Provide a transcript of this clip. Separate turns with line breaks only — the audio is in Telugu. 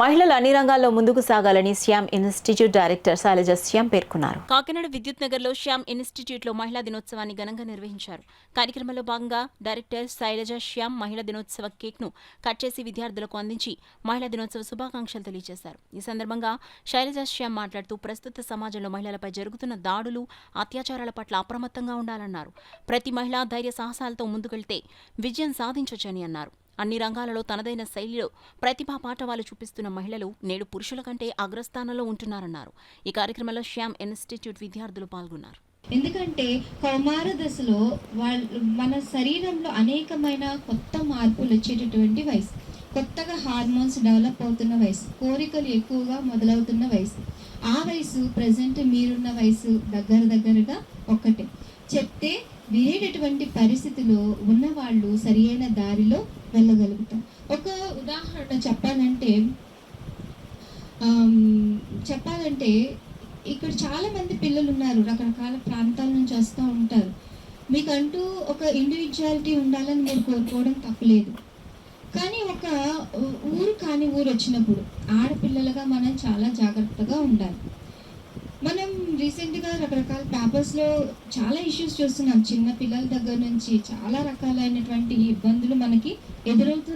మహిళలు అన్ని రంగాల్లో ముందుకు సాగాలని శ్యామ్ ఇన్స్టిట్యూట్ డైరెక్టర్ శైలజ శ్యామ్ పేర్కొన్నారు.
కాకినాడ విద్యుత్ నగర్లో శ్యామ్ ఇన్స్టిట్యూట్లో మహిళా దినోత్సవాన్ని ఘనంగా నిర్వహించారు. కార్యక్రమంలో భాగంగా డైరెక్టర్ శైలజ శ్యామ్ మహిళా దినోత్సవ కేక్ను కట్ చేసి విద్యార్థులకు అందించి మహిళా దినోత్సవ శుభాకాంక్షలు తెలియజేశారు. ఈ సందర్భంగా శైలజ శ్యామ్ మాట్లాడుతూ ప్రస్తుత సమాజంలో మహిళలపై జరుగుతున్న దాడులు, అత్యాచారాల పట్ల అప్రమత్తంగా ఉండాలన్నారు. ప్రతి మహిళ ధైర్య సాహసాలతో ముందుకెళ్తే విజయం సాధించొచ్చని అన్నారు. అన్ని రంగాలలో తనదైన శైలిలో ప్రతిభా పాఠవాలు చూపిస్తున్న మహిళలు నేడు పురుషుల కంటే అగ్రస్థానంలో ఉంటున్నారన్నారు. ఈ కార్యక్రమంలో శ్యామ్ ఇన్స్టిట్యూట్ విద్యార్థులు పాల్గొన్నారు.
ఎందుకంటే కౌమార దశలో మన శరీరంలో అనేకమైన కొత్త మార్పులు వచ్చేటటువంటి వయసు, కొత్తగా హార్మోన్స్ డెవలప్ అవుతున్న వయసు, కోరికలు ఎక్కువగా మొదలవుతున్న వయసు. ఆ వయసు ప్రజెంట్ మీరున్న వయసు దగ్గరగా ఒక్కటే. చెప్తే వినేటటువంటి పరిస్థితిలో ఉన్నవాళ్ళు సరి అయిన దారిలో వెళ్ళగలుగుతాం. ఒక ఉదాహరణ చెప్పాలంటే ఇక్కడ చాలా మంది పిల్లలు ఉన్నారు, రకరకాల ప్రాంతాల నుంచి వస్తూ ఉంటారు. మీకంటూ ఒక ఇండివిజువాలిటీ ఉండాలని మీరు కోరుకోవడం తప్పలేదు. కానీ ఒక ఊరు వచ్చినప్పుడు ఆడపిల్లలుగా మనం చాలా జాగ్రత్తగా ఉండాలి. మనం రీసెంట్గా రకరకాల పేపర్స్లో చాలా ఇష్యూస్ చూస్తున్నాం. చిన్న పిల్లల దగ్గర నుంచి చాలా రకాలైనటువంటి ఇబ్బందులు మనకి ఎదురవుతూనే